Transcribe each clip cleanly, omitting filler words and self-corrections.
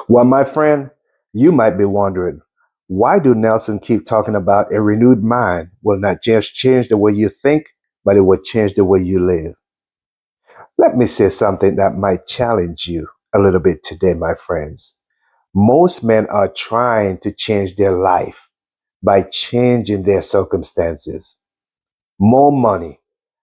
Well, my friend, you might be wondering, why do Nelson keep talking about a renewed mind will not just change the way you think, but it will change the way you live? Let me say something that might challenge you a little bit today, my friends. Most men are trying to change their life by changing their circumstances. More money,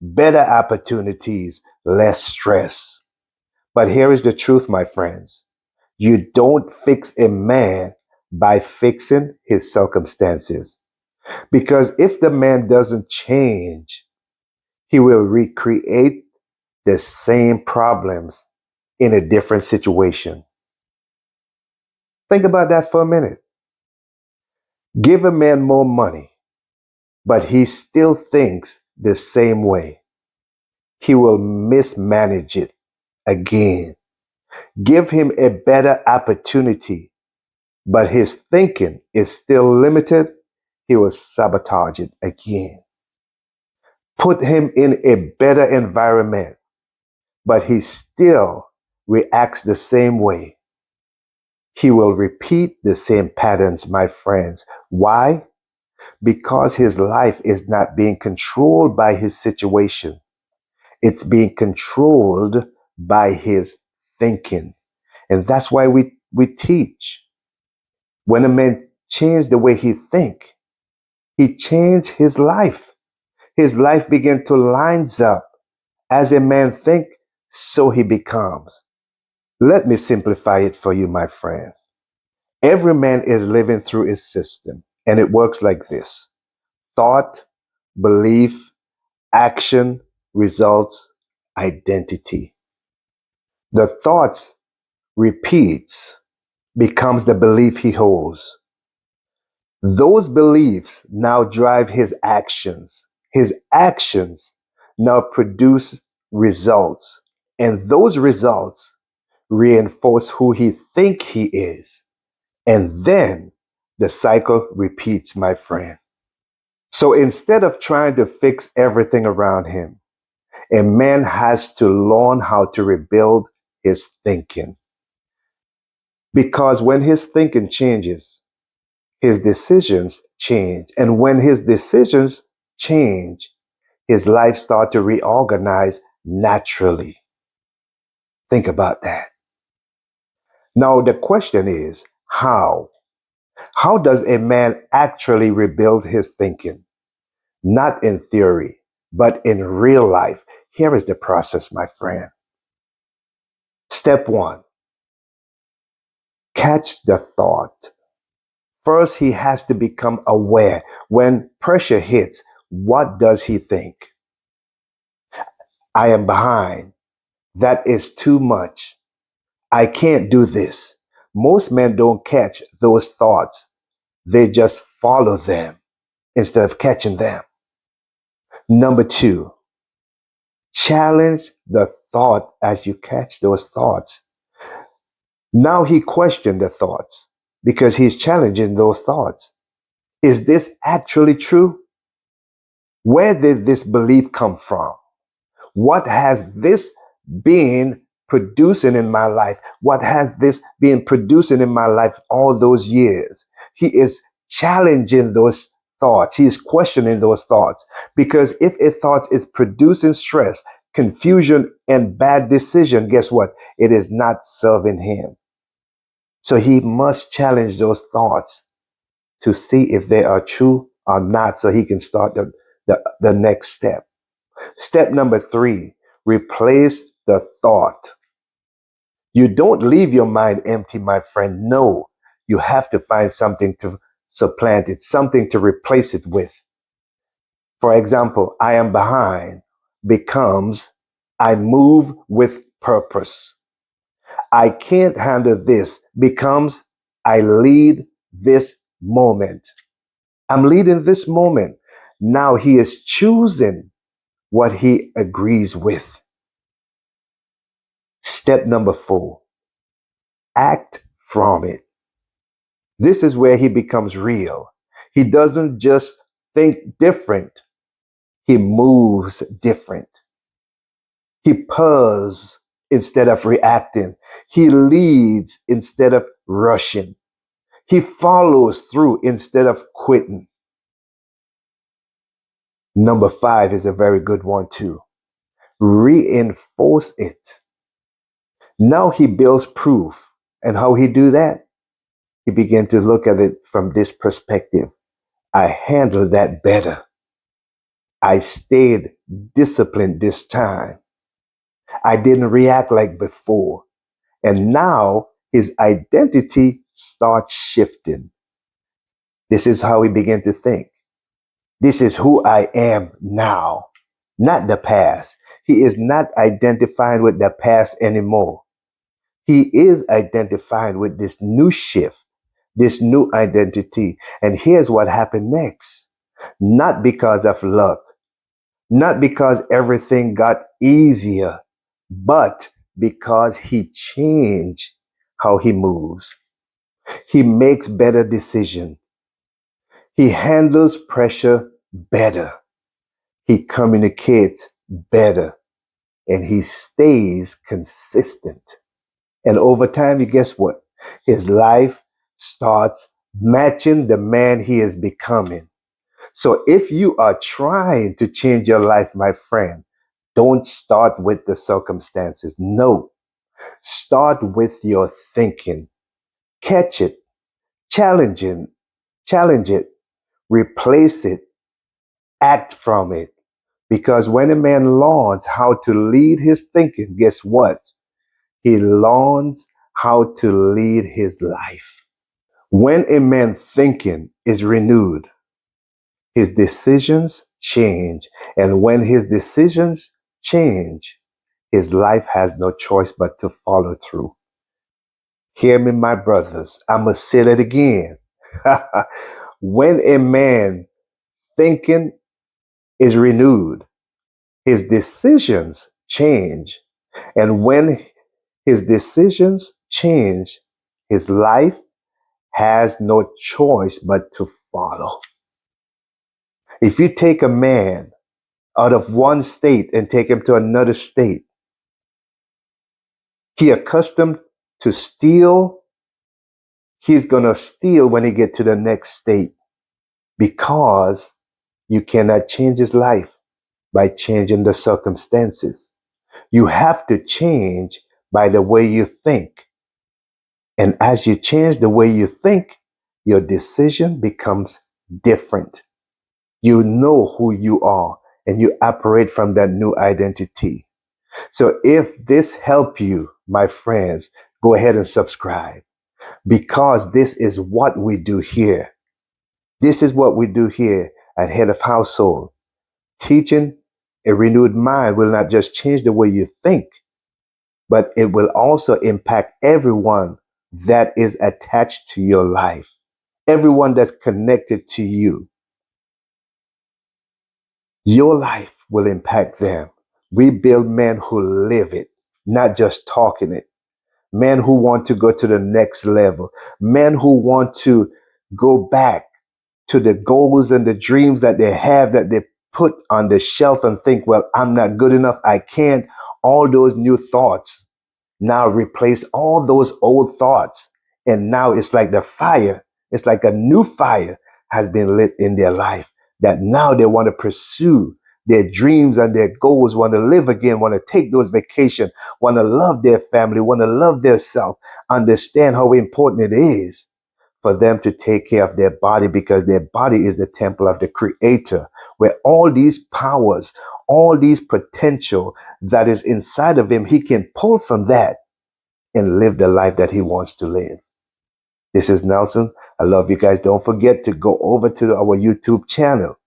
better opportunities, less stress. But here is the truth, my friends. You don't fix a man by fixing his circumstances. Because if the man doesn't change, he will recreate the same problems in a different situation. Think about that for a minute. Give a man more money, but he still thinks the same way. He will mismanage it again. Give him a better opportunity, but his thinking is still limited. He will sabotage it again. Put him in a better environment, but he still reacts the same way. He will repeat the same patterns, my friends. Why? Because his life is not being controlled by his situation. It's being controlled by his thinking. And that's why we teach. When a man changed the way he think, he changed his life. His life began to lines up. As a man think, so he becomes. Let me simplify it for you, my friend. Every man is living through a system, and it works like this: thought, belief, action, results, identity. The thoughts repeats becomes the belief he holds. Those beliefs now drive his actions. His actions now produce results, and those results reinforce who he think he is. And then the cycle repeats, my friend. So instead of trying to fix everything around him, a man has to learn how to rebuild his thinking. Because when his thinking changes, his decisions change. And when his decisions change, his life starts to reorganize naturally. Think about that. Now, the question is, how? How does a man actually rebuild his thinking? Not in theory, but in real life. Here is the process, my friend. Step one, catch the thought. First, he has to become aware. When pressure hits, what does he think? I am behind. That is too much. I can't do this. Most men don't catch those thoughts. They just follow them instead of catching them. Number two, challenge the thought as you catch those thoughts. Now he questioned the thoughts because he's challenging those thoughts. Is this actually true? Where did this belief come from? What has this been producing in my life? What has this been producing in my life all those years? He is challenging those thoughts. He is questioning those thoughts because if a thought is producing stress, confusion, and bad decision, guess what? It is not serving him. So he must challenge those thoughts to see if they are true or not so he can start the next step. Step number three, replace the thought. You don't leave your mind empty, my friend. No, you have to find something to supplant it, something to replace it with. For example, I am behind becomes I move with purpose. I can't handle this becomes I lead this moment. I'm leading this moment. Now he is choosing what he agrees with. Step number four, act from it. This is where he becomes real. He doesn't just think different, he moves different. He purrs instead of reacting. He leads instead of rushing. He follows through instead of quitting. Number 5 is a very good one too. Reinforce it. Now he builds proof. And how he do that? He began to look at it from this perspective. I handled that better. I stayed disciplined this time. I didn't react like before. And now his identity starts shifting. This is how he began to think. This is who I am now, not the past. He is not identifying with the past anymore. He is identifying with this new shift, this new identity. And here's what happened next. Not because of luck, not because everything got easier, but because he changed how he moves. He makes better decisions. He handles pressure better. He communicates better. And he stays consistent. And over time, you guess what? His life starts matching the man he is becoming. So if you are trying to change your life, my friend, don't start with the circumstances. No, start with your thinking. Catch it, challenge it, challenge it, replace it, act from it. Because when a man learns how to lead his thinking, guess what? He learns how to lead his life. When a man's thinking is renewed, his decisions change. And when his decisions change, his life has no choice but to follow through. Hear me, my brothers. I'm going to say it again. When a man thinking is renewed, his decisions change. And when his decisions change, his life has no choice but to follow. If you take a man out of one state and take him to another state, he accustomed to steal, he's going to steal when he get to the next state, because you cannot change his life by changing the circumstances. You have to change by the way you think. And as you change the way you think, your decision becomes different. You know who you are and you operate from that new identity. So if this helped you, my friends, go ahead and subscribe, because this is what we do here. This is what we do here at Head of Household. Teaching a renewed mind will not just change the way you think, but it will also impact everyone that is attached to your life, everyone that's connected to you. Your life will impact them. We build men who live it, not just talking it. Men who want to go to the next level. Men who want to go back to the goals and the dreams that they have, that they put on the shelf and think, well, I'm not good enough. I can't. All those new thoughts now replace all those old thoughts. And now it's like the fire, it's like a new fire has been lit in their life, that now they want to pursue their dreams and their goals, want to live again, want to take those vacations, want to love their family, want to love their self, understand how important it is for them to take care of their body, because their body is the temple of the Creator, where all these powers, all these potential that is inside of him, he can pull from that and live the life that he wants to live. This is Nelson. I love you guys. Don't forget to go over to our YouTube channel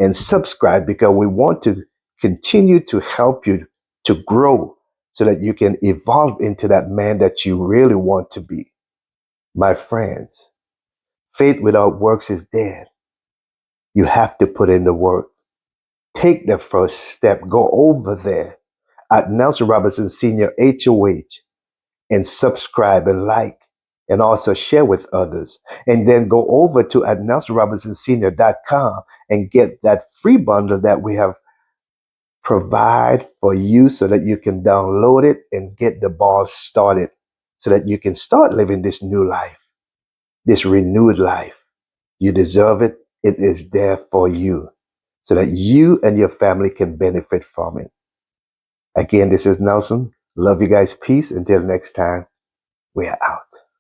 and subscribe, because we want to continue to help you to grow so that you can evolve into that man that you really want to be. My friends, faith without works is dead. You have to put in the work. Take the first step. Go over there at Nelson Robinson Senior HOH and subscribe and like, and also share with others. And then go over to at NelsonRobinsonSenior.com and get that free bundle that we have provide for you, so that you can download it and get the ball started, so that you can start living this new life, this renewed life. You deserve it. It is there for you so that you and your family can benefit from it. Again, this is Nelson. Love you guys. Peace. Until next time, we are out.